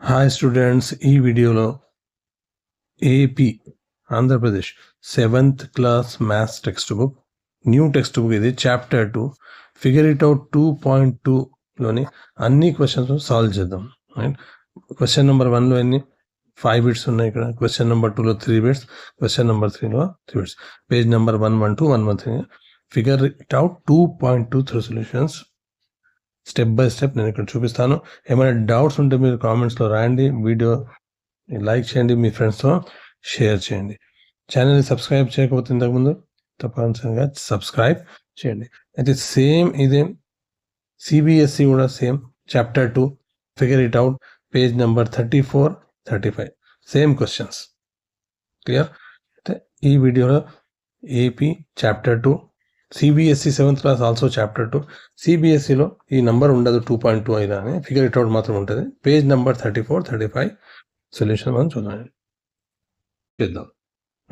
Hi students, ఈ వీడియోలో AP Andhra Pradesh 7th class maths text book new text book ఇది chapter 2 figure it out 2.2లోని అన్ని questions solve చేద్దాం. Right, question number 1లో ఎన్ని 5 bits ఉన్నాయి. ఇక్కడ క్వశ్చన్ నెంబర్ 2లో 3 bits, question number 3లో 3 bits. Page number 112, 113. Figure it out 2.2 through solutions. Step by step నేను ఇక్కడ చూపిస్తాను. ఏమైనా డౌట్స్ ఉంటే మీరు కామెంట్స్లో రాయండి. వీడియో లైక్ చేయండి, మీ ఫ్రెండ్స్తో షేర్ చేయండి. ఛానల్ని సబ్స్క్రైబ్ చేయకపోతే ఇంతకుముందు తప్పనిసరిగా సబ్స్క్రైబ్ చేయండి. అయితే సేమ్ ఇదే సిబిఎస్ఈ కూడా same chapter 2 figure it out page number 34, 35 same questions. Clear? అయితే ఈ వీడియోలో AP chapter 2, CBSE 7th class also chapter 2. సిబిఎస్ఈలో ఈ నంబర్ ఉండదు 2.2 అయినా అని, ఫిగర్ ఇట్ అవుట్ మాత్రం ఉంటుంది. పేజ్ నెంబర్ 34, 35 సొల్యూషన్ మనం చూద్దాం.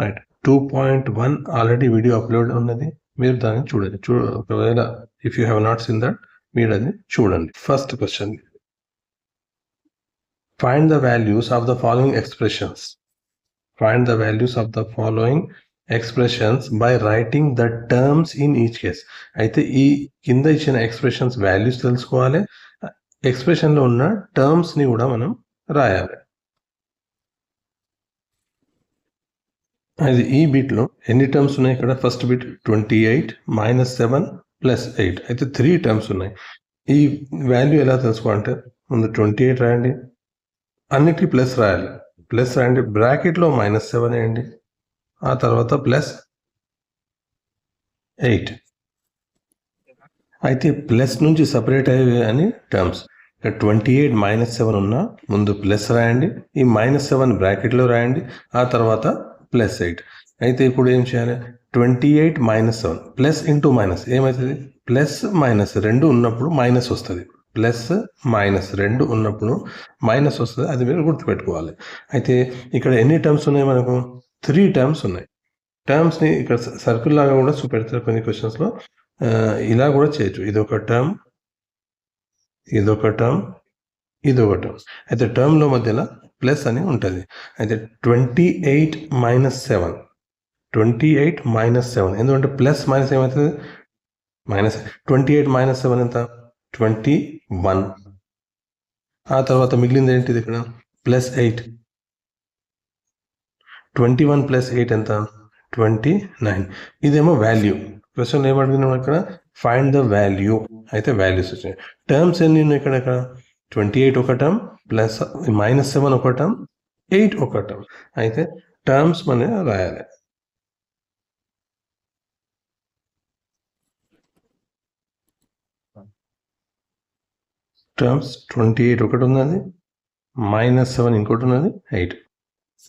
రైట్, 2.1 ఆల్రెడీ వీడియో అప్లోడ్ ఉన్నది, మీరు దాన్ని చూడండి. ఒకవేళ if you have not seen that, మీరు అది చూడండి. First question, find the values of the following expressions. Find the values of the following expressions by writing the terms in each case. అయితే ఈ కింద ఇచ్చిన ఎక్స్ప్రెషన్స్ వాల్యూస్ తెలుసుకోవాలి, ఎక్స్ప్రెషన్లో ఉన్న టర్మ్స్ని కూడా మనం రాయాలి. అది ఈ బిట్లో ఎన్ని టర్మ్స్ ఉన్నాయి? ఇక్కడ ఫస్ట్ బిట్ 28 - 7 + 8. అయితే 3 టర్మ్స్ ఉన్నాయి. ఈ వాల్యూ ఎలా తెలుసుకోవాలంటే ముందు 28 రాయండి, అన్నిటికీ ప్లస్ రాయాలి. ప్లస్ రాయండి, బ్రాకెట్లో -7 వేయండి, ఆ తర్వాత +8. అయితే ప్లస్ నుంచి సపరేట్ అయ్యే అని టర్మ్స్. ఇక్కడ 28 - 7 ఉన్నా ముందు ప్లస్ రాయండి, ఈ -7 బ్రాకెట్లో రాయండి, ఆ తర్వాత +8. అయితే ఇప్పుడు ఏం చేయాలి? 28 - 7 ప్లస్ ఇంటూ మైనస్ ఏమవుతుంది? ప్లస్ మైనస్ రెండు ఉన్నప్పుడు మైనస్ వస్తుంది, ప్లస్ మైనస్ రెండు ఉన్నప్పుడు మైనస్ వస్తుంది. అది మీరు గుర్తుపెట్టుకోవాలి. అయితే ఇక్కడ ఎన్ని టర్మ్స్ ఉన్నాయి? మనకు 3 టర్మ్స్ ఉన్నాయి. టర్మ్స్ని ఇక్కడ సర్కిల్ లాగా కూడా చూపెడతారు కొన్ని క్వశ్చన్స్లో. ఇలా కూడా చేయొచ్చు. ఇదొక టర్మ్, ఇదొక టర్మ్, ఇదొక టర్మ్. అయితే టర్మ్లో మధ్యలో ప్లస్ అని ఉంటుంది. అయితే 28 - 7, 28 - 7 ఎందుకంటే ప్లస్ మైనస్ ఏమవుతుంది? మైనస్. 28 - 7 ఎంత? 21. ఆ తర్వాత మిగిలింది ఏంటిది? ఇక్కడ +8. 21 + 8 ఎంత? 29. ఇదేమో వాల్యూ. క్వశ్చన్ ఏమడిగినాం ఇక్కడ? Find the value. అయితే వాల్యూస్ వచ్చాయి. టర్మ్స్ ఎన్ని ఉన్నాయి ఇక్కడ? 28 ఒక టర్మ్, ప్లస్ -7 ఒక టర్మ్, 8 ఒక టర్మ్. అయితే టర్మ్స్ మనం రాయాలి. టర్మ్స్ 28 ఒకటి ఉన్నది, -7 ఇంకోటి ఉన్నది, 8.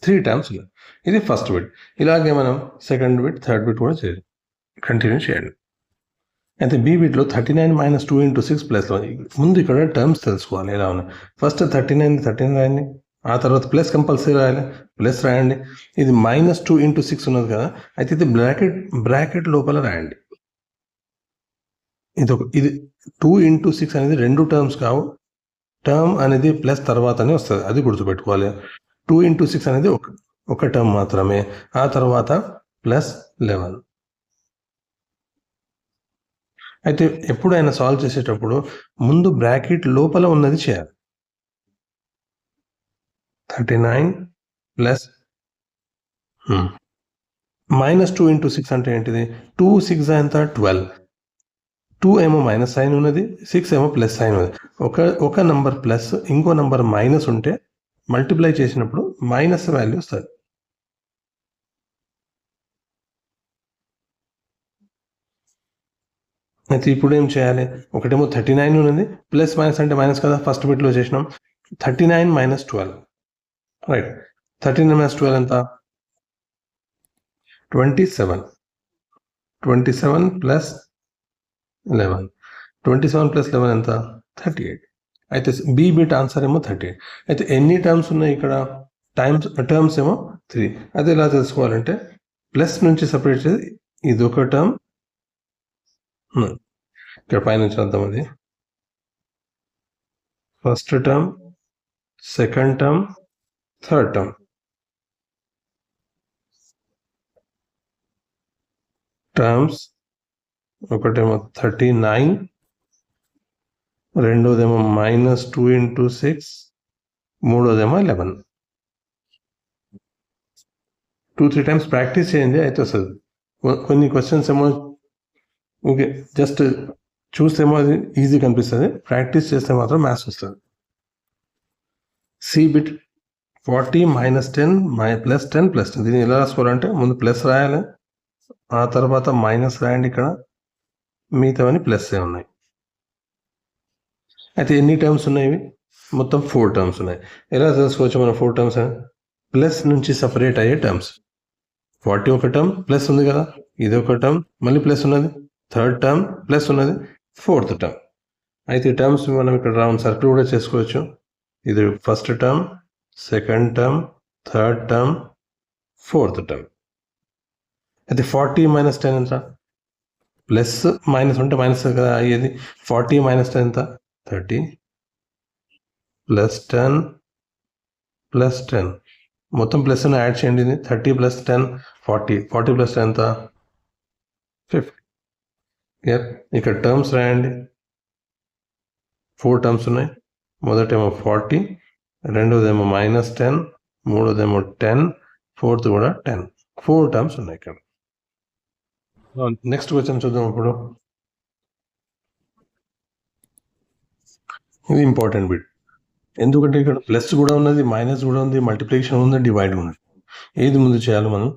3 టర్మ్స్ ఉన్నాయి. ఇది ఫస్ట్ బిట్. ఇలాగే మనం సెకండ్ బిట్, థర్డ్ బిట్ కూడా చేయాలి, కంటిన్యూ చేయండి. అయితే బి బిట్లో 39 - 2 × 6 +1. ముందు ఇక్కడ టర్మ్స్ తెలుసుకోవాలి ఎలా ఉన్నాయి. ఫస్ట్ 39 రాయండి, ఆ తర్వాత ప్లస్ కంపల్సరీ రాయాలి, ప్లస్ రాయండి. ఇది -2 × 6 ఉన్నది కదా, అయితే ఇది బ్రాకెట్ లోపల రాయండి. ఇది 2 × 6 అనేది 2 టర్మ్స్ కావు, టర్మ్ అనేది ప్లస్ తర్వాతనే వస్తుంది, అది గుర్తుపెట్టుకోవాలి. 2 × 6 అనేది ఒక టర్మ్ మాత్రమే, ఆ తర్వాత +11. అయితే ఎప్పుడైనా సాల్వ్ చేసేటప్పుడు ముందు బ్రాకెట్ లోపల ఉన్నది చేయాలి. 39 ప్లస్ -2 × 6 అంటే ఏంటిది? 2 6 ఎంత? 12. 2 ఏమో మైనస్ సైన్ ఉన్నది, 6 ఏమో ప్లస్ సైన్ ఉన్నది. ఒక నంబర్ ప్లస్ ఇంకో నంబర్ మైనస్ ఉంటే మల్టిప్లై చేసినప్పుడు మైనస్ వాల్యూ వస్తుంది. అయితే ఇప్పుడు ఏం చేయాలి? ఒకటేమో 39 ఉన్నది, ప్లస్ మైనస్ అంటే మైనస్ కదా, ఫస్ట్ బిట్లో చేసినాం. 39 - 12. రైట్, 39 - 12 ఎంత? 27. 27 + 11. 27 + 11 ఎంత? 38. అయితే బి బిట్ ఆన్సర్ ఏమో 38. అయితే ఎన్ని టర్మ్స్ ఉన్నాయి ఇక్కడ? టర్మ్స్ ఏమో 3. అది ఎలా తెలుసుకోవాలంటే ప్లస్ నుంచి సపరేట్ చేసి ఇది ఒక టర్మ్, ఇక్కడ పైన చూద్దాం. అది first term, second term, third term. Terms ఒకటేమో 39, రెండోదేమో -2 × 6, మూడోదేమో 11. 2-3 టైమ్స్ ప్రాక్టీస్ చేయండి, అయితే వస్తుంది. కొన్ని క్వశ్చన్స్ ఏమో ఓకే జస్ట్ చూస్తేమో అది ఈజీ కనిపిస్తుంది, ప్రాక్టీస్ చేస్తే మాత్రం మ్యాథ్స్ వస్తుంది. C bit 40 - 10 +10 +10. దీన్ని ఎలా రాసుకోవాలంటే ముందు ప్లస్ రాయాలి, ఆ తర్వాత మైనస్ రాయండి. ఇక్కడ మిగతావన్నీ ప్లస్ ఉన్నాయి. అయితే ఎన్ని టర్మ్స్ ఉన్నాయి? మొత్తం 4 టర్మ్స్ ఉన్నాయి. ఎలా తెలుసుకోవచ్చు మనం 4 టర్మ్స్? ప్లస్ నుంచి సపరేట్ అయ్యే టర్మ్స్. 40 ఒక టర్మ్ ప్లస్ ఉంది కదా, ఇది ఒక టర్మ్ మళ్ళీ ప్లస్ ఉన్నది, థర్డ్ టర్మ్ ప్లస్ ఉన్నది, ఫోర్త్ టర్మ్. అయితే ఈ టర్మ్స్ మనం ఇక్కడ రౌండ్ సర్కిల్ కూడా చేసుకోవచ్చు. ఇది first term, second term, third term, fourth term. అయితే 40 - 10 ఎంత? ప్లస్ మైనస్ ఉంటే మైనస్ కదా అయ్యేది. 40 - 10 ఎంత? 30 +10 +10. మొత్తం ప్లస్ యాడ్ చేయండి. ఇది 30 + 10 40. 40 + 10 ఎంత? 50. ఇక్కడ టర్మ్స్ రాయండి. 4 టర్మ్స్ ఉన్నాయి. మొదటేమో 40, రెండోదేమో -10, మూడోదేమో 10, ఫోర్త్ కూడా 10. 4 టర్మ్స్ ఉన్నాయి ఇక్కడ. నెక్స్ట్ క్వశ్చన్ చూద్దాం. ఇప్పుడు ఇది ఇంపార్టెంట్ బిట్, ఎందుకంటే ఇక్కడ ప్లస్ కూడా ఉన్నది, మైనస్ కూడా ఉంది, మల్టిప్లికేషన్ ఉంది, డివైడ్ ఉంది. ఏది ముందు చేయాలో మనం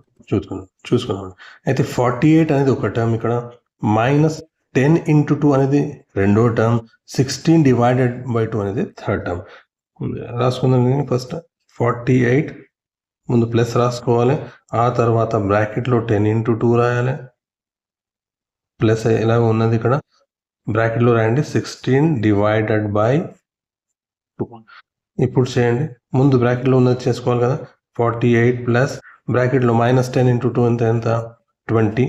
చూసుకుందాం. అయితే 48 అనేది ఒక టర్మ్, ఇక్కడ -10 × 2 అనేది రెండో టర్మ్, 16 ÷ 2 అనేది థర్డ్ టర్మ్. రాసుకుందాం. ఫస్ట్ 48 ముందు ప్లస్ రాసుకోవాలి, ఆ తర్వాత బ్రాకెట్లో 10 × 2 రాయాలి, ప్లస్ ఎలా ఉన్నది ఇక్కడ బ్రాకెట్లో రాయండి, 16 ÷ 2. ఇప్పుడు చేయండి, ముందు బ్రాకెట్లో ఉన్నది చేసుకోవాలి కదా. 48 ప్లస్ బ్రాకెట్లో -10 × 2 ఎంత? 20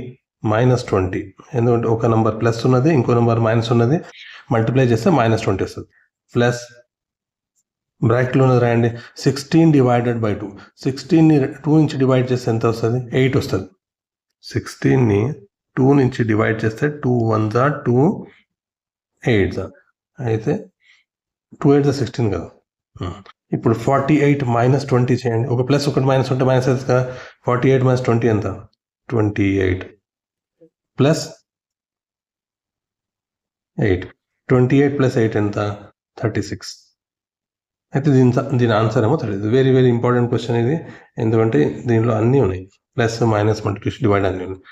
-20. ఎందుకంటే ఒక నెంబర్ ప్లస్ ఉన్నది, ఇంకో నెంబర్ మైనస్ ఉన్నది, మల్టిప్లై చేస్తే -20 వస్తుంది. ప్లస్ బ్రాకెట్లో ఉన్నది రాయండి, 16 ÷ 2. 16ని 2 నుంచి డివైడ్ చేస్తే ఎంత వస్తుంది? 8 వస్తుంది. 16ని 2 నుంచి డివైడ్ చేస్తే 2 1s 2 8s. అయితే 2 8s 16 కదా. ఇప్పుడు 48 - 20 చేయండి. ఒక ప్లస్ ఒకటి మైనస్ ఉంటే మైనస్ అవుతుంది కదా. 48 - 20 ఎంత? 28 ప్లస్ 8. 28 + 8 ఎంత? 36. అయితే దీని ఆన్సర్ ఏమో తెలియదు. వెరీ వెరీ ఇంపార్టెంట్ క్వశ్చన్ ఇది, ఎందుకంటే దీనిలో అన్నీ ఉన్నాయి, ప్లస్ మైనస్ మల్టిప్లికేషన్ డివైడ్ అన్నీ ఉన్నాయి.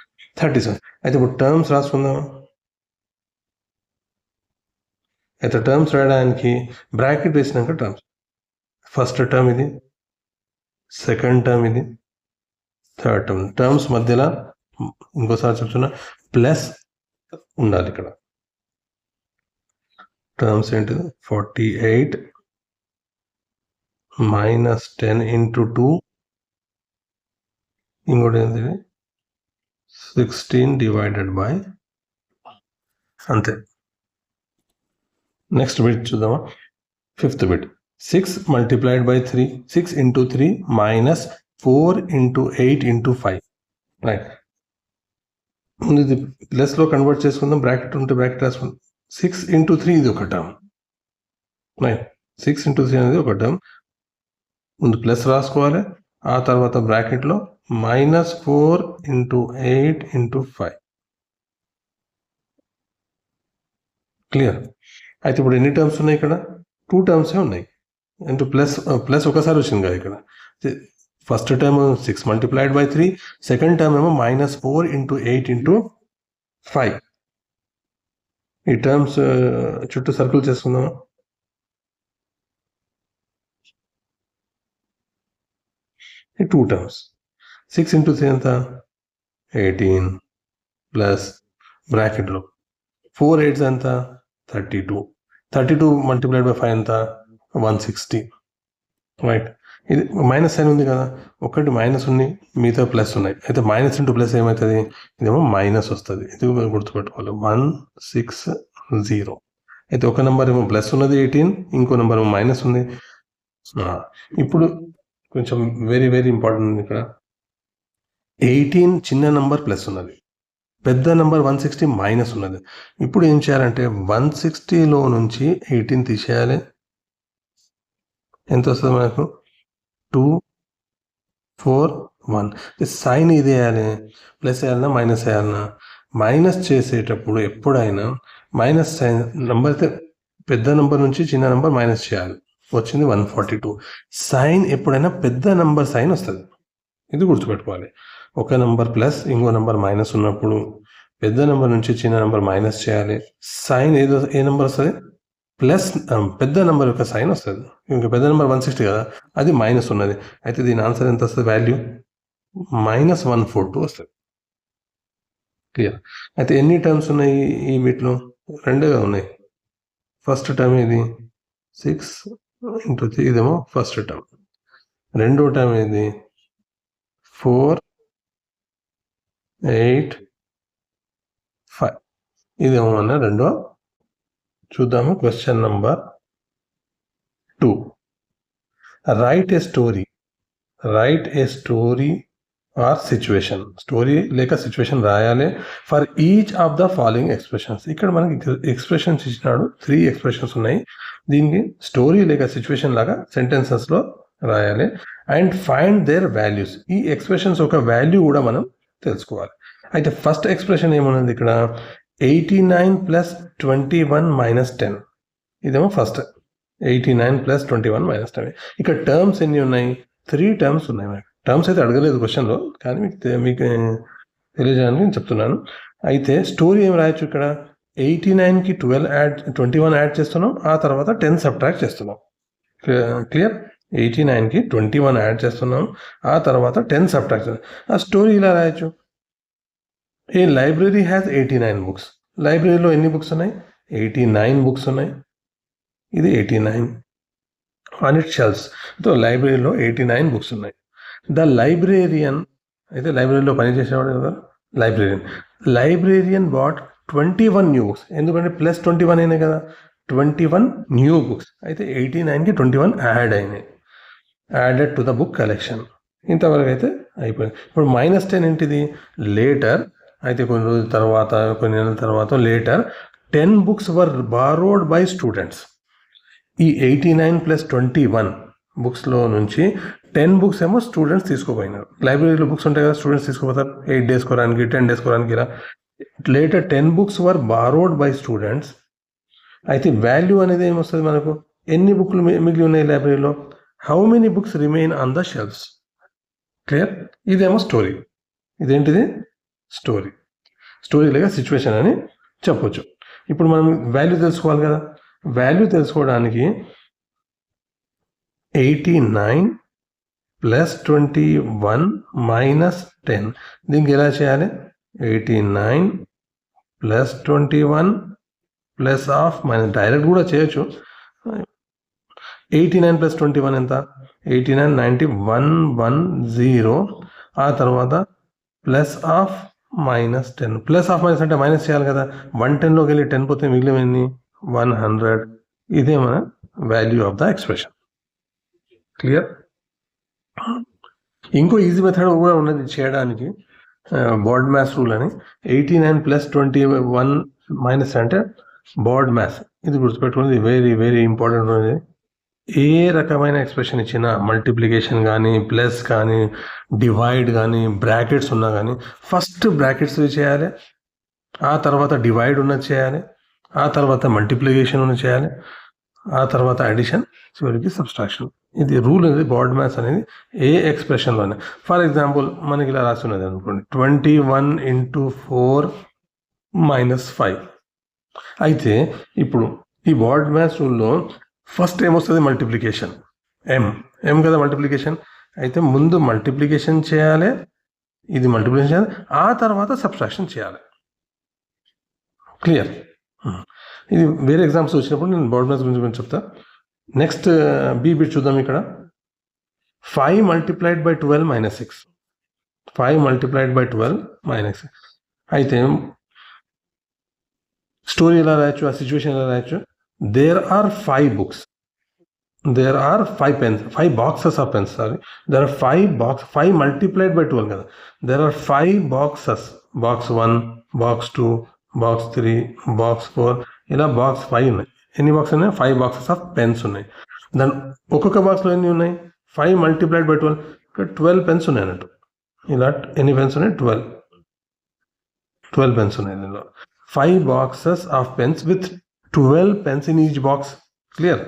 37. అయితే ఇప్పుడు టర్మ్స్ రాసుకుందాం. అయితే టర్మ్స్ రాయడానికి బ్రాకెట్ వేసినాక టర్మ్స్, ఫస్ట్ టర్మ్ ఇది, సెకండ్ టర్మ్ ఇది, థర్డ్ టర్మ్. టర్మ్స్ మధ్యలో ఇంకోసారి చెప్తున్నా, ప్లస్ ఉండాలి ఇక్కడ. టర్మ్స్ ఏంటిది? 48 -10 × 2, ఇంకోటి ఏంటి? 16 ÷ అంతే. నెక్స్ట్ బిట్ చూద్దామా. Fifth bit, 6 × 3 6 × 3 -4 × 8 × 5. రైట్, ముందు ఇది ప్లస్లో కన్వర్ట్ చేసుకుందాం. బ్రాకెట్ ఉంటే బ్రాకెట్ రాసుకుందాం. 6 × 3 ఇది ఒక టర్మ్. రైట్, 6 × 3 అనేది ఒక టర్మ్. ముందు ప్లస్ రాసుకోవాలి, ఆ తర్వాత బ్రాకెట్లో -4 × 8 × 5. క్లియర్? అయితే ఇప్పుడు ఎన్ని టర్మ్స్ ఉన్నాయి ఇక్కడ? 2 టర్మ్సే ఉన్నాయి. అంటే ప్లస్ ఒకసారి వచ్చింది కదా ఇక్కడ. ఫస్ట్ టర్మ్ 6 × 3, సెకండ్ టర్మ్ ఏమో -4 × 8 × 5. ఈ టర్మ్స్ చుట్టూ సర్కిల్ చేసుకుందాం. ఈ 2 టర్మ్స్, 6 × 3 ఎంత? 18 ప్లస్ బ్రాకెట్లో 4 8s ఎంత? 32. 32 × 5 ఎంత? 160. రైట్, ఇది మైనస్ సైన్ ఉంది కదా, ఒకటి మైనస్ ఉంది, మిగతా ప్లస్ ఉన్నాయి. అయితే -+ ఏమవుతుంది? ఇదేమో మైనస్ వస్తుంది. ఇది గుర్తుపెట్టుకోవాలి, 160. అయితే ఒక నెంబర్ ఏమో ప్లస్ ఉన్నది 18, ఇంకో నెంబర్ ఏమో మైనస్ ఉంది. ఇప్పుడు కొంచెం వెరీ వెరీ ఇంపార్టెంట్ ఇక్కడ 18 చిన్న నంబర్ ప్లస్ ఉన్నది, పెద్ద నంబర్ 160 మైనస్ ఉన్నది. ఇప్పుడు ఏం చేయాలంటే 160లో నుంచి 18 తీసేయాలి. ఎంత వస్తుంది మనకు? 2 4 1. సైన్ ఇది వేయాలి, ప్లస్ వేయాలన్నా మైనస్ వేయాలన్నా? మైనస్ చేసేటప్పుడు ఎప్పుడైనా మైనస్ సైన్ నంబర్ అయితే పెద్ద నంబర్ నుంచి చిన్న నంబర్ మైనస్ చేయాలి. వచ్చింది 142. సైన్ ఎప్పుడైనా పెద్ద నంబర్ సైన్ వస్తుంది, ఇది గుర్తుపెట్టుకోవాలి. ఒక నంబర్ ప్లస్ ఇంకో నంబర్ మైనస్ ఉన్నప్పుడు పెద్ద నెంబర్ నుంచి చిన్న నెంబర్ మైనస్ చేయాలి. సైన్ ఏ నెంబర్ వస్తుంది? ప్లస్ పెద్ద నెంబర్ యొక్క సైన్ వస్తుంది. ఇంకా పెద్ద నెంబర్ 160 కదా, అది మైనస్ ఉన్నది. అయితే దీని ఆన్సర్ ఎంత వస్తుంది? వాల్యూ -142 వస్తుంది. క్లియర్? అయితే ఎన్ని టర్మ్స్ ఉన్నాయి ఈ వీటిలో? రెండుగా ఉన్నాయి. ఫస్ట్ టర్మ్ ఇది 6 × 3, ఇదేమో ఫస్ట్ టర్మ్. రెండో టర్మ్ ఇది 4 8 5, ఇదేమో అన్న రెండో. చూద్దాము. Question number 2. Right A story or situation. Story లేక సిచ్యువేషన్ రాయాలి for each of the following expressions. ఇక్కడ మనకి ఎక్స్ప్రెషన్స్ ఇచ్చినాడు, 3 ఎక్స్ప్రెషన్స్ ఉన్నాయి. దీనికి స్టోరీ లేక సిచ్యువేషన్ లాగా సెంటెన్సెస్లో రాయాలి. And find their values. ఈ ఎక్స్ప్రెషన్స్ ఒక వాల్యూ కూడా మనం తెలుసుకోవాలి. అయితే ఫస్ట్ ఎక్స్ప్రెషన్ ఏమన్నది ఇక్కడ? 89 + 21 - 10. ఇదేమో ఫస్ట్ 89 + 21 - 10. ఇక్కడ టర్మ్స్ ఎన్ని ఉన్నాయి? 3 టర్మ్స్ ఉన్నాయి. మనకి టర్మ్స్ అయితే అడగలేదు క్వశ్చన్లో, కానీ మీకు తెలియజేయడానికి నేను చెప్తున్నాను. అయితే స్టోరీ ఏం రాయొచ్చు ఇక్కడ? 89కి 21 యాడ్ చేస్తున్నాం, ఆ తర్వాత 10 సబ్ట్రాక్ట్ చేస్తున్నాం. క్లియర్? 89కి 21 యాడ్ చేస్తున్నాం, ఆ తర్వాత 10 సబ్ట్రాక్ట్ చేస్తున్నాం. ఆ స్టోరీ ఇలా రాయొచ్చు. A library has 89 books. లైబ్రరీలో ఎన్ని బుక్స్ ఉన్నాయి? 89 బుక్స్ ఉన్నాయి. ఇది 89 ఆన్ ఇట్ షెల్ఫ్స్. సో లైబ్రరీలో 89 బుక్స్ ఉన్నాయి. ద లైబ్రేరియన్, అయితే లైబ్రరీలో పనిచేసేవాడు కదా లైబ్రేరియన్ బాట్ 21 న్యూ బుక్స్. ఎందుకంటే +21 అయినాయి కదా, 21 న్యూ బుక్స్. అయితే 89కి 21 యాడ్ అయినాయి, added to the book collection. ఇంతవరకు అయితే అయిపోయింది. ఇప్పుడు -10 ఏంటిది? లేటర్. అయితే కొన్ని రోజుల తర్వాత, కొన్ని నెలల తర్వాత later 10 books were borrowed by students. ఈ 89 + 21 బుక్స్లో నుంచి 10 బుక్స్ ఏమో స్టూడెంట్స్ తీసుకుపోయినారు. లైబ్రరీలో బుక్స్ ఉంటాయి కదా, స్టూడెంట్స్ తీసుకుపోతారు 8 days కోరానికి, 10 days కోరానికి ఇలా. Later 10 books were borrowed by students. అయితే వాల్యూ అనేది ఏమొస్తుంది మనకు? ఎన్ని బుక్లు మిగిలి ఉన్నాయి లైబ్రరీలో? How many books remain on the shelves. Clear? ఇదేమో స్టోరీ. ఇదేంటిది? స్టోరీ లేక సిచ్యువేషన్ అని చెప్పొచ్చు. ఇప్పుడు మనం వాల్యూ తెలుసుకోవాలి కదా. వాల్యూ తెలుసుకోవడానికి 89 + 21 - 10. దీనికి ఎలా చేయాలి? 89 + 21 +, డైరెక్ట్ కూడా చేయొచ్చు. 89 + 21 ఎంత? 89 90 110. ఆ తర్వాత +, -10. అంటే మైనస్ చేయాలి కదా. 110లోకి వెళ్ళి 10 పోతే మిగిలినవి 100. ఇదే మన value of the expression. Clear? ఇంకో ఈజీ మెథడ్ కూడా ఉన్నది చేయడానికి, బోర్డ్ మ్యాథ్స్ రూల్ అని. 89 + 21 - అంటే బోర్డ్ మ్యాథ్స్. ఇది గుర్తుపెట్టుకున్నది వెరీ వెరీ ఇంపార్టెంట్ ఉన్నది. ఏ రకమైన ఎక్స్ప్రెషన్ ఇచ్చినా, మల్టిప్లికేషన్ కానీ, ప్లస్ కానీ, డివైడ్ కానీ, బ్రాకెట్స్ ఉన్నా కానీ ఫస్ట్ బ్రాకెట్స్ చేయాలి, ఆ తర్వాత డివైడ్ ఉన్నది చేయాలి, ఆ తర్వాత మల్టిప్లికేషన్ ఉన్నది చేయాలి, ఆ తర్వాత అడిషన్, చివరికి సబ్స్ట్రాక్షన్. ఇది రూల్ అనేది బోర్డ్ మ్యాథ్స్ అనేది ఏ ఎక్స్ప్రెషన్లోనే. ఫర్ ఎగ్జాంపుల్ మనకి ఇలా రాస్తున్నది అనుకోండి, 21 × 4 - 5. అయితే ఇప్పుడు ఈ బోర్డ్ మ్యాథ్స్ రూల్లో ఫస్ట్ ఏమొస్తుంది? మల్టిప్లికేషన్. ఎం కదా మల్టిప్లికేషన్. అయితే ముందు మల్టిప్లికేషన్ చేయాలి, ఇది మల్టిప్లికేషన్ చేయాలి, ఆ తర్వాత సబ్స్ట్రాక్షన్ చేయాలి. క్లియర్? ఇది వేరే ఎగ్జామ్స్ వచ్చినప్పుడు నేను బోర్డ్ మ్యాథ్స్ గురించి చెప్తా. నెక్స్ట్ బి బిట్ చూద్దాం. ఇక్కడ 5 × 12 - 6. 5 × 12 - 6. అయితే స్టోరీ ఎలా రాయొచ్చు, ఆ సిచ్యువేషన్ ఎలా రాయొచ్చు? There are 5 books. there are 5 pens, 5 boxes of pens, sorry. There are 5 multiplied by 12 కదా. There are 5 boxes, box 1, box 2, box 3, box 4, ఇలా బాక్స్ 5 ఉన్నాయి. ఎన్ని బాక్స్ ఉన్నాయి? 5 బాక్సెస్ ఆఫ్ పెన్స్ ఉన్నాయి. దాని ఒక్కొక్క బాక్స్లో ఎన్ని ఉన్నాయి? 5 multiplied by 12, ఇక్కడ 12 పెన్స్ ఉన్నాయి అన్నట్టు. ఇలా ఎన్ని పెన్స్ ఉన్నాయి? 12 పెన్స్ ఉన్నాయి దీనిలో. 5 boxes of pens with 12 pens in each box. Clear?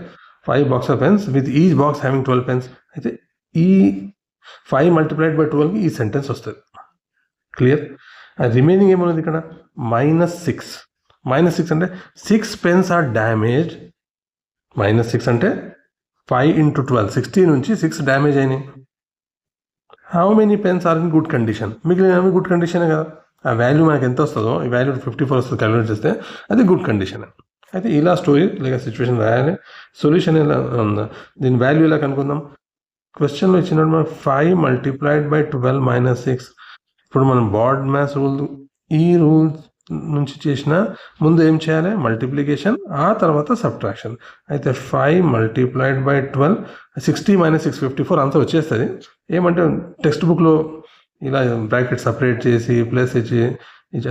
5 boxes of pens with each box having 12 pens. అయితే ఈ 5 multiplied by 12 ఈ సెంటెన్స్ వస్తుంది. క్లియర్? రిమైనింగ్ ఏమున్నది ఇక్కడ? -6. -6 అంటే 6 pens are damaged. -6 అంటే 5 into 12, 60 నుంచి 6 డ్యామేజ్ అయినాయి. How many pens are in good condition? మిగిలినవి గుడ్ కండిషనే కదా. ఆ వాల్యూ మనకి ఎంత వస్తుందో, ఈ వాల్యూ 54 వస్తుంది క్యాలిక్యులేట్ చేస్తే, అది గుడ్ కండిషన్. అయితే ఇలా స్టోరీ లేక సిచ్యువేషన్ రాయాలి. సొల్యూషన్ ఎలా ఉందా, దీని వాల్యూ ఎలా కనుక్కుందాం? క్వశ్చన్లో ఇచ్చినప్పుడు మనం 5 multiplied by 12 -6. ఇప్పుడు మనం బాడ్ మ్యాథ్స్ రూల్, ఈ రూల్ నుంచి చేసిన ముందు ఏం చేయాలి? మల్టిప్లికేషన్, ఆ తర్వాత సబ్ట్రాక్షన్. అయితే 5 multiplied by 12, 60 - 6 54 అంతా వచ్చేస్తుంది. ఏమంటే టెక్స్ట్ బుక్లో ఇలా బ్రాకెట్ సపరేట్ చేసి ప్లస్ ఇచ్చి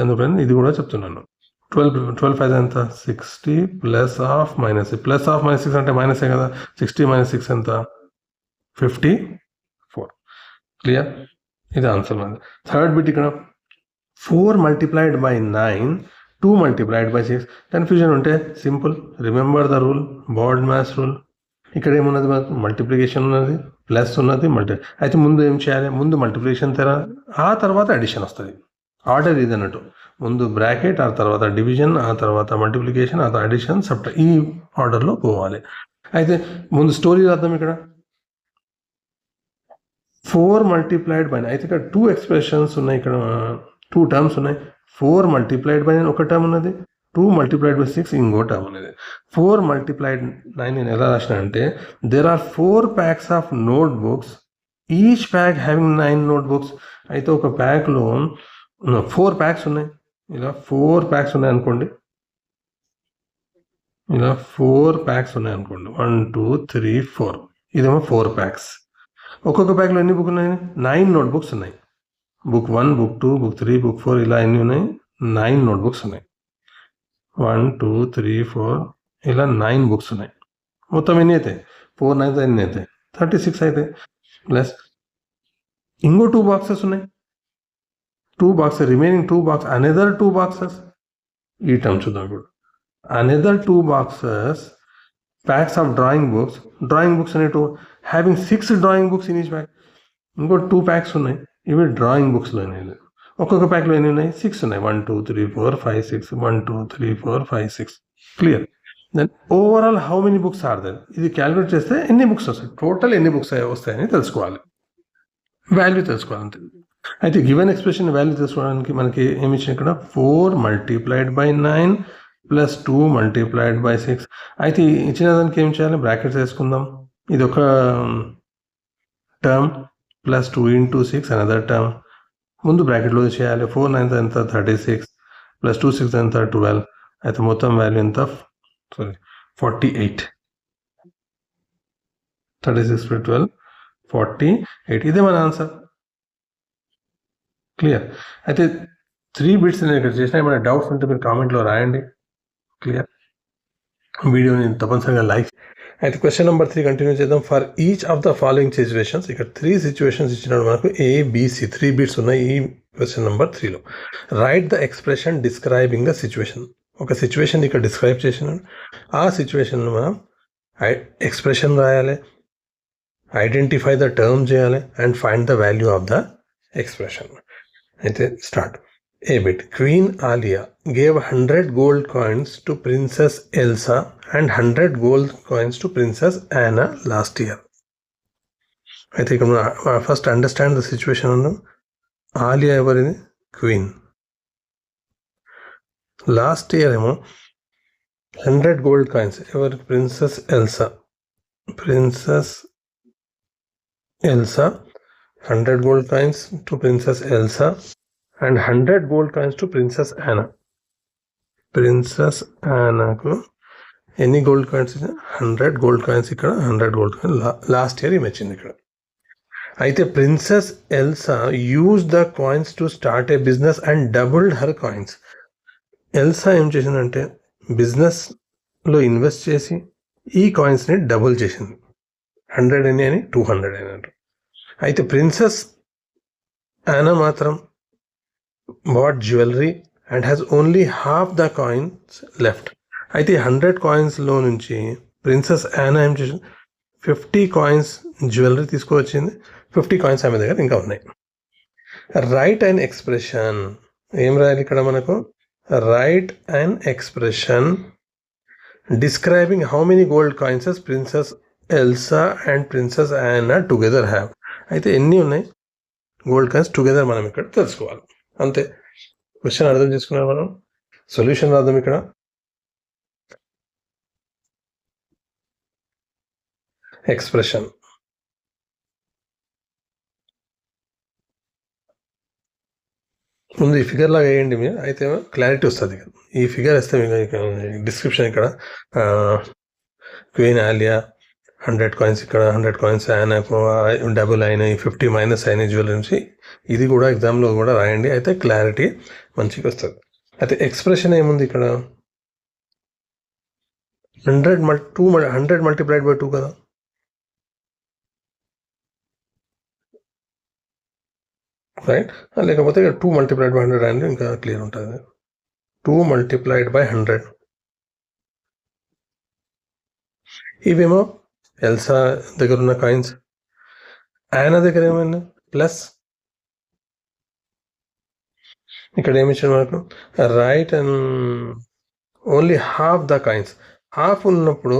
అందుకని ఇది కూడా చెప్తున్నాను. 12 5 ఎంత? 60 ప్లస్ ఆఫ్ -6. ప్లస్ ఆఫ్ -6 అంటే మైనసే కదా. 60 - 6 ఎంత? 54. క్లియర్? ఇది ఆన్సర్. థర్డ్ బిట్ ఇక్కడ 4 multiplied by 9, 2 multiplied by 6. Confusion ఉంటే simple, remember the rule, bad maths rule. ఇక్కడ ఏమున్నది? మల్టిప్లికేషన్ ఉన్నది, ప్లస్ ఉన్నది, అయితే ముందు ఏం చేయాలి? ముందు మల్టిప్లికేషన్ ఆ తర్వాత అడిషన్ వస్తుంది. ఆర్డర్ ఇది అన్నట్టు. ముందు బ్రాకెట్, ఆ తర్వాత డివిజన్, ఆ తర్వాత మల్టిప్లికేషన్, ఆ తర్వాత అడిషన్, సబ్ట్రాక్షన్, ఈ ఆర్డర్లో పోవాలి. అయితే ముందు స్టోరీ రాద్దాం. ఇక్కడ 4 multiplied by 9, అయితే ఇక్కడ 2 ఎక్స్ప్రెషన్స్ ఉన్నాయి, ఇక్కడ 2 టర్మ్స్ ఉన్నాయి. 4 multiplied by 9 ఒక టర్మ్ ఉన్నది, 2 multiplied by 6 ఇంకో టర్మ్ ఉన్నది. 4 multiplied 9 నేను ఎలా రాసిన అంటే, there are 4 packs of notebooks, each pack having 9 notebooks. అయితే ఒక ప్యాక్లో 4 ప్యాక్స్ ఉన్నాయి. ఇలా 4 ప్యాక్స్ ఉన్నాయి అనుకోండి. ఇలా 4 ప్యాక్స్ ఉన్నాయి అనుకోండి. 1 2 3 4. ఇదేమో 4 ప్యాక్స్. ఒక్కొక్క ప్యాక్లో ఎన్ని బుక్ ఉన్నాయి? 9 నోట్బుక్స్ ఉన్నాయి. బుక్ 1, బుక్ 2, బుక్ 3, బుక్ 4 ఇలా ఎన్ని ఉన్నాయి? 9 నోట్బుక్స్ ఉన్నాయి. 1 2 3 4 ఇలా 9 బుక్స్ ఉన్నాయి. మొత్తం ఎన్ని అవుతాయి? 4 9 ఎన్ని అవుతాయి? 36 అయితే. ప్లస్ ఇంకో 2 బాక్సెస్ ఉన్నాయి. 2 boxes, remaining 2 box, another 2 boxes. ఈ టర్మ్ చూద్దాం ఇప్పుడు. Another 2 boxes, packs of drawing books. Drawing books అనేటు having 6 drawing books in each pack. ఇంకో 2 ప్యాక్స్ ఉన్నాయి, ఇవి డ్రాయింగ్ బుక్స్లో ఉన్నాయి. ఒక్కొక్క ప్యాక్లో ఎన్ని ఉన్నాయి? 6 ఉన్నాయి. 1 2 3 4 5 6, 1 2 3 4 5 6. Clear? Then overall how many books are there? ఇది క్యాలిక్యులేట్ చేస్తే ఎన్ని బుక్స్ వస్తాయి, టోటల్ ఎన్ని బుక్స్ వస్తాయని తెలుసుకోవాలి. వాల్యూ తెలుసుకోవాలి అంతే. అయితే గివెన్ ఎక్స్ప్రెషన్ వాల్యూ తెలుసుకోవడానికి మనకి ఏమి ఇచ్చిన ఇక్కడ? 4 multiplied by 9 plus 2 multiplied by 6. అయితే ఇచ్చిన దానికి ఏం చేయాలి? బ్రాకెట్స్ వేసుకుందాం. ఇది ఒక term, plus 2 into 6 another term. ముందు బ్రాకెట్లో చేయాలి. 4 9 ఎంత? 36, ప్లస్ 2 6 ఎంత? 12. అయితే మొత్తం వాల్యూ ఎంత? 48. 36 + 12 48. ఇదే మన ఆన్సర్. క్లియర్? అయితే 3 బిట్స్ నేను ఇక్కడ చేసిన. ఏమైనా డౌట్స్ ఉంటే మీరు కామెంట్లో రాయండి. క్లియర్? వీడియోని తప్పనిసరిగా లైక్. అయితే క్వశ్చన్ నెంబర్ 3 కంటిన్యూ చేద్దాం. For each of the following situations, ఇక్కడ 3 సిచ్యువేషన్స్ ఇచ్చినాడు మనకు. ABC 3 బిట్స్ ఉన్నాయి ఈ క్వశ్చన్ నెంబర్ 3లో. Right the expression describing the situation. ఒక సిచ్యువేషన్ ఇక్కడ డిస్క్రైబ్ చేసినాడు. ఆ సిచ్యువేషన్లో మనం ఎక్స్ప్రెషన్ రాయాలి, ఐడెంటిఫై ద టర్మ్ చేయాలి, and find the value of the expression. అయితే start. A bit. Queen Alia gave 100 gold coins to Princess Elsa and 100 gold coins to Princess Anna last year. I think first understand the situation. Alia everidi? Queen. Last year 100 gold coins. Ever Princess Elsa. Princess Elsa. 100 gold coins to Princess Elsa. And 100 gold coins to Princess Anna. Princess Anna ku ఎన్ని gold coins? 100 gold coins. ఇక్కడ 100 gold coin last year ఈమె వచ్చింది ఇక్కడ. అయితే princess Elsa use the coins to start A business and doubled her coins. Elsa ఏం చేసిందంటే బిజినెస్లో invest చేసి ఈ కాయిన్స్ని డబుల్ చేసింది. 100 అని 200 అయినట్టు. అయితే ప్రిన్సెస్ యానా మాత్రం bought jewellery and has only half the coins left. అయితే 100 కాయిన్స్లో నుంచి ప్రిన్సెస్ యానా ఏం చేసింది, 50 కాయిన్స్ జ్యువెలరీ తీసుకువచ్చింది. 50 కాయిన్స్ ఆమె దగ్గర ఇంకా ఉన్నాయి. రైట్ అండ్ ఎక్స్ప్రెషన్ ఏం రాయాలి ఇక్కడ మనకు? Write and expression describing how many gold coins princess Elsa and princess Anna together have. అయితే ఎన్ని ఉన్నాయి గోల్డ్ కాయిన్స్ టుగెదర్ మనం ఇక్కడ తెలుసుకోవాలి. అంతే. క్వశ్చన్ అర్థం చేసుకున్నాం మనం. సొల్యూషన్ రాద్దాం ఇక్కడ. ఎక్స్ప్రెషన్ ముందు ఈ ఫిగర్ లాగా వేయండి మీరు, అయితే క్లారిటీ వస్తుంది. ఈ ఫిగర్ వేస్తే మీకు డిస్క్రిప్షన్ ఇక్కడ క్వీన్ ఆలియా 100 కాయిన్స్, ఇక్కడ 100 కాయిన్స్ ఆయనకు డబుల్ అయినాయి, 50 మైనస్ అయినాయి జ్యువెలరీ నుంచి. ఇది కూడా ఎగ్జామ్లో కూడా రాయండి, అయితే క్లారిటీ మంచిగా వస్తుంది. అయితే ఎక్స్ప్రెషన్ ఏముంది ఇక్కడ? 100 మల్టిప్లైడ్ బై 2 కదా. రైట్. లేకపోతే 2 మల్టిప్లైడ్ బై 100 అంటే ఇంకా క్లియర్ ఉంటుంది. 2 మల్టిప్లైడ్ బై 100. ఇవేమో ఎల్సా దగ్గర ఉన్న కాయిన్స్. ఆయన దగ్గర ఏమైనా ప్లస్ ఇక్కడ ఏమి ఇచ్చాడు మనకు? Write and only half the coins. Half ఉన్నప్పుడు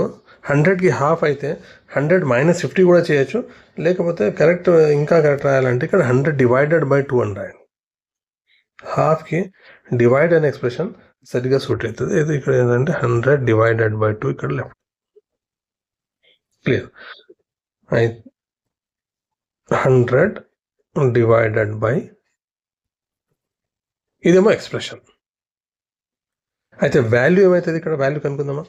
100కి హాఫ్ అయితే 100 మైనస్ 50 కూడా చేయొచ్చు. లేకపోతే కరెక్ట్ ఇంకా కరెక్ట్ రాయాలంటే ఇక్కడ 100 డివైడెడ్ బై 2 అని రాయండి. హాఫ్కి డివైడ్ అనే ఎక్స్ప్రెషన్ సరిగ్గా సూట్ అవుతుంది. అయితే ఇక్కడ ఏంటంటే 100 డివైడెడ్ బై 2 ఇక్కడ లెఫ్ట్. క్లియర్. 100 డివైడెడ్ బై, ఇదేమో ఎక్స్ప్రెషన్. అయితే వాల్యూ ఏమవుతుంది ఇక్కడ? వాల్యూ కనుక్కుందామా?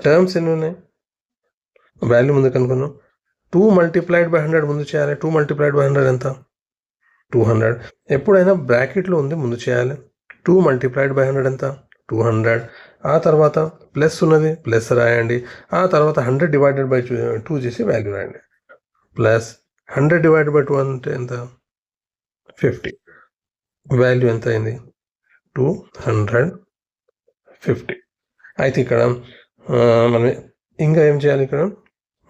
టర్మ్స్ ఎన్ని ఉన్నాయి? వాల్యూ ముందు కనుక్కున్నాం. 2 మల్టిప్లైడ్ బై 100 ముందు చేయాలి. 2 మల్టిప్లైడ్ బై 100 ఎంత? 200. ఎప్పుడైనా బ్రాకెట్లో ఉంది ముందు చేయాలి. 2 మల్టిప్లైడ్ బై 100 ఎంత? 200. ఆ తర్వాత ప్లస్ ఉన్నది ప్లస్ రాయండి. ఆ తర్వాత 100 డివైడెడ్ బై 2 చేసి వాల్యూ రాయండి. ప్లస్ 100 డివైడెడ్ బై 2 అంటే ఎంత? 50. వాల్యూ ఎంత అయింది? 250. అయితే ఇక్కడ మనం ఇంకా ఏం చేయాలి? ఇక్కడ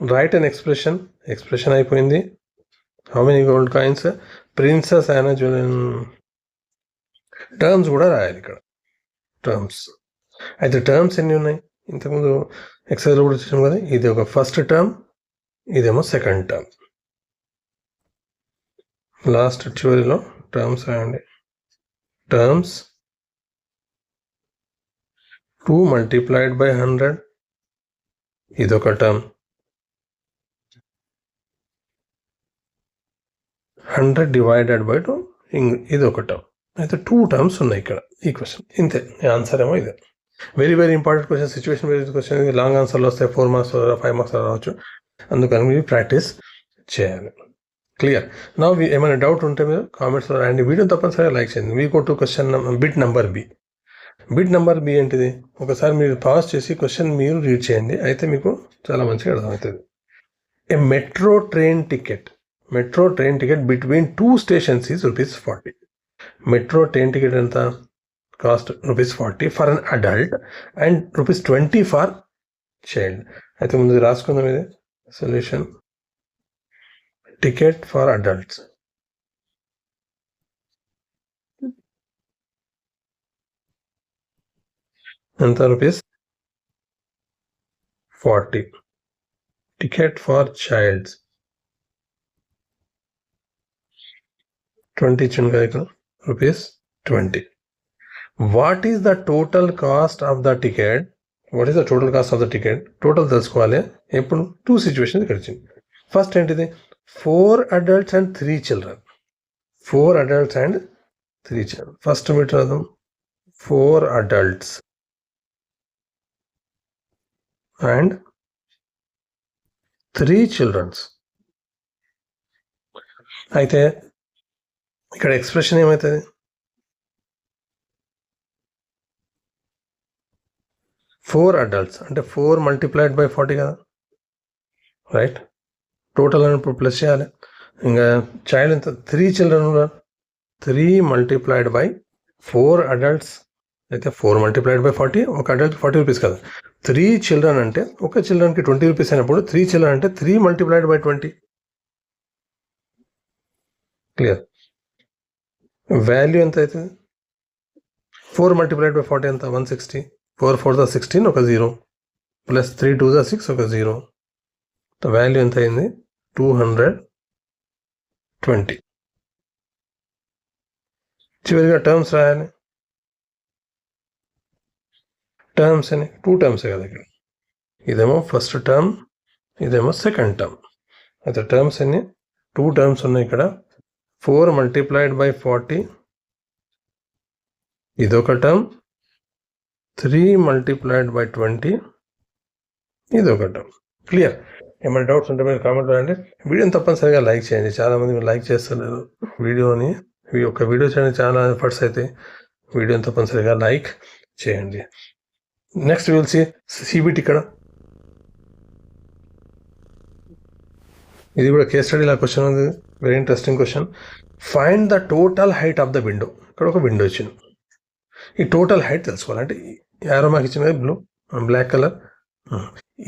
రైట్ అండ్ ఎక్స్ప్రెషన్ అయిపోయింది. How many gold coins princess Anna jewellery. Terms కూడా రాయాలి ఇక్కడ. టర్మ్స్ అయితే టర్మ్స్ ఎన్ని ఉన్నాయి? ఇంతకుముందు ఎక్సైజ్లో కూడా చూసాం కదా. ఇది ఒక ఫస్ట్ టర్మ్, ఇదేమో సెకండ్ టర్మ్. లాస్ట్ చివరిలో టర్మ్స్ రాయండి. టర్మ్స్ 2 మల్టిప్లైడ్ బై 100 ఇదొక టర్మ్. 100 డివైడెడ్ బై 2 ఇదొక టర్మ్. అయితే 2 టర్మ్స్ ఉన్నాయి ఇక్కడ ఈ క్వశ్చన్. ఇంతే. ఆన్సర్ ఏమో ఇదే. Very very important question, situation based question. Long ఆన్సర్లు వస్తాయి, 4 మార్క్స్ 5 మార్క్స్ రావచ్చు. అందుకని మీరు ప్రాక్టీస్ చేయాలి. క్లియర్. నా ఏమైనా డౌట్ ఉంటే మీరు కామెంట్స్లో రాయండి. వీడియో తప్పనిసరిగా లైక్ చేయండి. We go to question bit number B. Bit number B ఏంటిది? ఒకసారి మీరు పాజ్ చేసి క్వశ్చన్ మీరు రీడ్ చేయండి, అయితే మీకు చాలా మంచిగా అర్థమవుతుంది. A metro train ticket between 2 stations is ₹40. Metro train ticket ఎంత cost? ₹40 for an adult and ₹20 for child. అయితే ముందు రాసుకుందాం. ఇది సొల్యూషన్. టికెట్ ఫర్ అడల్ట్స్ ఎంత? ₹40. టికెట్ ఫర్ చైల్డ్స్ 20 ఇచ్చింది కదా ఇక్కడ, ₹20. What is the total cost of the ticket? Total తెలుసుకోవాలి. ఎప్పుడు? 2 సిచ్యువేషన్స్ ఇక్కడ వచ్చింది. ఫస్ట్ ఏంటిది? 4 adults and 3 children. 4 adults and 3 children. First meter రాద్దాం. 4 adults and 3 children. అయితే ఇక్కడ ఎక్స్ప్రెషన్ ఏమవుతుంది? 4 adults అంటే 4 multiplied by 40 కదా, రైట్? టోటల్ అని ఇప్పుడు ప్లస్ చేయాలి. ఇంకా చైల్డ్ ఎంత? 3 children ఉన్నారు. 3 multiplied by 4 adults అయితే 4 multiplied by 40, ఒక అడల్ట్ 40 రూపీస్ కదా. 3 children అంటే ఒక చిల్డ్రన్కి 20 రూపీస్ అయినప్పుడు 3 children అంటే 3 multiplied by 20. క్లియర్? వాల్యూ ఎంత అవుతుంది? 4 multiplied by 40 ఎంత? 160. 4 4 16, ఒక 0 ప్లస్ 3 2 6, ఒక 0. వాల్యూ ఎంత అయింది? 220. చివరిగా టర్మ్స్ రాయాలి. టర్మ్స్ అని 2 టర్మ్స్ కదా ఇక్కడ. ఇదేమో ఫస్ట్ టర్మ్, ఇదేమో సెకండ్ టర్మ్. అయితే టర్మ్స్ అన్ని 2 టర్మ్స్ ఉన్నాయి ఇక్కడ. 4 multiplied by 40 ఇదొక టర్మ్, 3 multiplied by 20 ఇదొక టర్మ్. క్లియర్? ఏమైనా డౌట్స్ ఉంటే మీరు కామెంట్ రాయండి. వీడియోని తప్పనిసరిగా లైక్ చేయండి. చాలామంది మీరు లైక్ చేస్తలేరు వీడియోని. ఒక వీడియో చేయడానికి చాలా ఎఫర్ట్స్ అయితే వీడియోని తప్పనిసరిగా లైక్ చేయండి. Next will see CBT. ఇక్కడ ఇది కూడా కేస్ స్టడీ లా క్వశ్చన్ ఉంది. Very interesting question. Find the total height of the window. ఇక్కడ ఒక విండో ఇచ్చింది. ఈ టోటల్ హైట్ తెలుసుకోవాలంటే యారో మాకు ఇచ్చిన బ్లూ బ్లాక్ కలర్,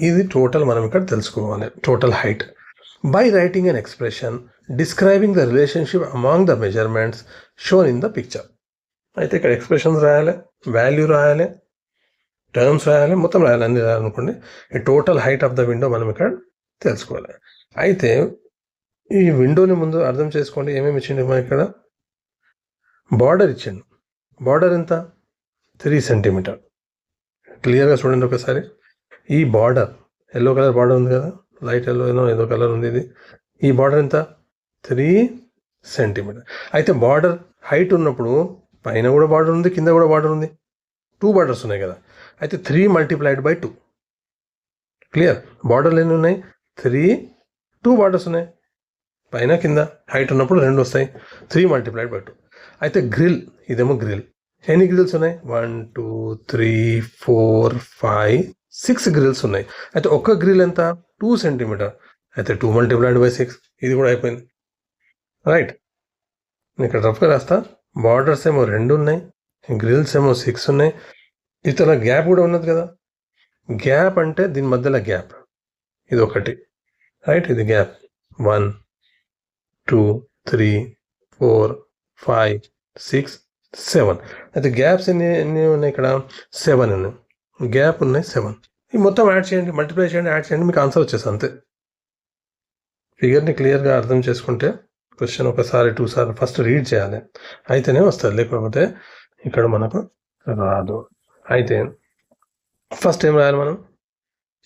ఇది టోటల్ మనం ఇక్కడ తెలుసుకోవాలి. Total height by writing an expression describing the relationship among the measurements shown in the picture. అయితే ఇక్కడ ఎక్స్ప్రెషన్స్ రాయాలి, వాల్యూ రాయాలి, టర్మ్స్ రాయాలి, మొత్తం రాయాలి, అన్ని రాయాలనుకోండి. ఈ total height of the window మనం ఇక్కడ తెలుసుకోవాలి. అయితే ఈ విండోని ముందు అర్థం చేసుకోండి. ఏమేమి ఇచ్చిండు మనం ఇక్కడ? బార్డర్ ఇచ్చిండు. బార్డర్ ఎంత? 3 centimeter. క్లియర్గా చూడండి ఒకసారి. ఈ బార్డర్ ఎల్లో కలర్ బార్డర్ ఉంది కదా, లైట్ ఎల్లో ఏదో కలర్ ఉంది. ఇది ఈ బార్డర్ ఎంత? 3 centimeter. అయితే బార్డర్ హైట్ ఉన్నప్పుడు పైన కూడా బార్డర్ ఉంది, కింద కూడా బార్డర్ ఉంది. 2 బార్డర్స్ ఉన్నాయి కదా. అయితే 3 multiplied by 2. క్లియర్? బార్డర్లు ఎన్ని ఉన్నాయి? 3, 2 బార్డర్స్ ఉన్నాయి. పైన కింద హైట్ ఉన్నప్పుడు 2 వస్తాయి. 3 multiplied by 2. అయితే గ్రిల్, ఇదేమో గ్రిల్. ఎన్ని గ్రిల్స్ ఉన్నాయి? 1 2 3 4 5 6 గ్రిల్స్ ఉన్నాయి. అయితే ఒక్క గ్రిల్ ఎంత? 2 centimeter. అయితే 2 multiplied by 6. ఇది కూడా అయిపోయింది, రైట్? ఇక్కడ రఫ్గా రాస్తా. బార్డర్స్ ఏమో 2 ఉన్నాయి, గ్రిల్స్ ఏమో 6 ఉన్నాయి. ఇతర గ్యాప్ కూడా ఉన్నది కదా. గ్యాప్ అంటే దీని మధ్యలో గ్యాప్, ఇది ఒకటి, రైట్? ఇది గ్యాప్ 1 2 3 4 5 6 7. అయితే గ్యాప్స్ ఎన్ని ఉన్నాయి ఇక్కడ? 7 ఉన్నాయి. గ్యాప్ ఉన్నాయి 7. ఈ మొత్తం యాడ్ చేయండి, మల్టిప్లై చేయండి, యాడ్ చేయండి, మీకు ఆన్సర్ వచ్చేసి అంతే. ఫిగర్ని క్లియర్గా అర్థం చేసుకుంటే క్వశ్చన్ ఒకసారి 2 సార్లు ఫస్ట్ రీడ్ చేయాలి, అయితేనే వస్తుంది. లేకపోతే ఇక్కడ మనకు రాదు. అయితే ఫస్ట్ ఏం రాయాలి మనం?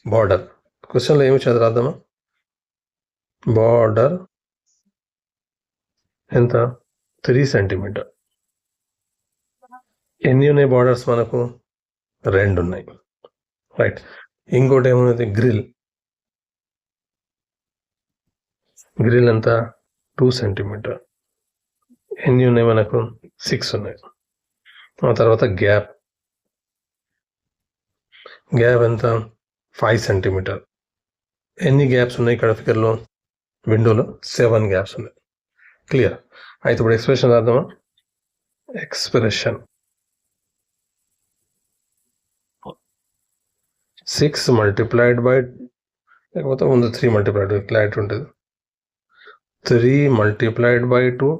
బార్డర్. క్వశ్చన్లో ఏమి చదివాద్దామా? బార్డర్ ఎంత? 3 centimeter. ఎన్ని ఉన్నాయి బార్డర్స్ మనకు? 2 ఉన్నాయి, రైట్? ఇంకోటి ఏమున్నది? గ్రిల్. గ్రిల్ ఎంత? 2 centimeter. ఎన్ని ఉన్నాయి మనకు? 6 ఉన్నాయి. ఆ తర్వాత గ్యాప్. గ్యాప్ ఎంత? 5 centimeter. ఎన్ని గ్యాప్స్ ఉన్నాయి ఇక్కడ ఫిగర్లో? విండోలో 7 గ్యాప్స్ ఉన్నాయి. క్లియర్? అయితే ఇప్పుడు ఎక్స్ప్రెషన్ రాద్దామా? ఎక్స్ప్రెషన్ 6 multiplied by, లేకపోతే ముందు 3 multiplied by, క్లారిటీ ఉంటుంది. 3 multiplied by 2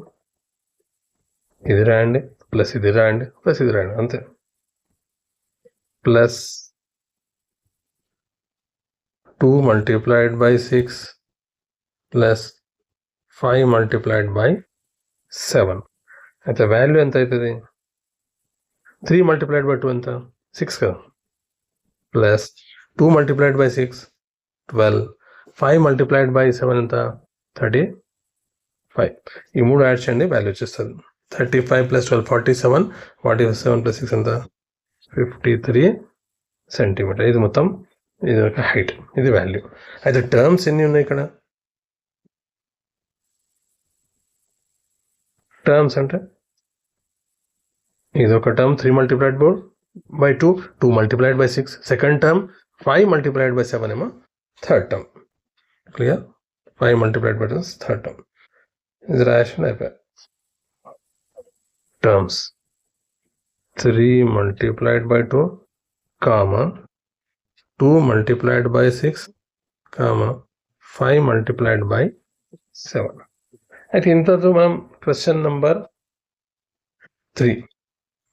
ఇది రాయండి, ప్లస్ ఇది రాయండి, ప్లస్ ఇది రాయండి, అంతే. Plus 2 multiplied by 6 plus 5 multiplied by 7. అయితే వాల్యూ ఎంత అవుతుంది? 3 multiplied by 2 ఎంత? 6 కదా. Plus 2 multiplied by 6 12. 5 multiplied by 7 ఎంత? 35. ఈ 3 యాడ్ చేయండి, వాల్యూ వచ్చేస్తుంది. 35 plus 12 47. 47 plus 6 ఎంత 53 సెంటీమీటర్. ఇది మొత్తం ఇది ఒక హైట్, ఇది వాల్యూ. అయితే టర్మ్స్ ఎన్ని ఉన్నాయి ఇక్కడ? టర్మ్స్ అంటే ఇది ఒక term 3 multiplied by 2, 2 multiplied by 6 second term, 5 multiplied by 7 ఏమో third term. Clear? 5 multiplied by 2 third term. ఇది రాషన్ అయిపోయి. Terms 3 multiplied by 2, 2 multiplied by 6, 5 multiplied by 7. అయితే ఇంతతో మనం క్వశ్చన్ నెంబర్ 3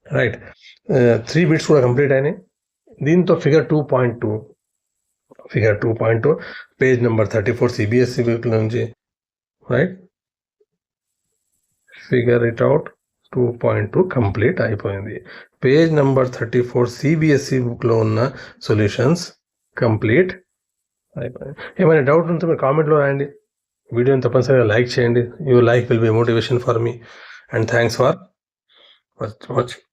రైట్ 3 బిట్స్ కూడా కంప్లీట్ అయినాయి. దీంతో figure 2.2 page number 34 CBSE book నుంచి right figure it out 2.2 complete అయిపోయింది. పేజ్ నెంబర్ 34 సిబిఎస్ఈ బుక్లో ఉన్న సొల్యూషన్స్ కంప్లీట్ అయిపోయింది. ఏమైనా డౌట్ ఉంటే మీరు కామెంట్లో రాయండి. వీడియోని తప్పనిసరిగా లైక్ చేయండి. Your like will be motivation for me, and thanks for watching.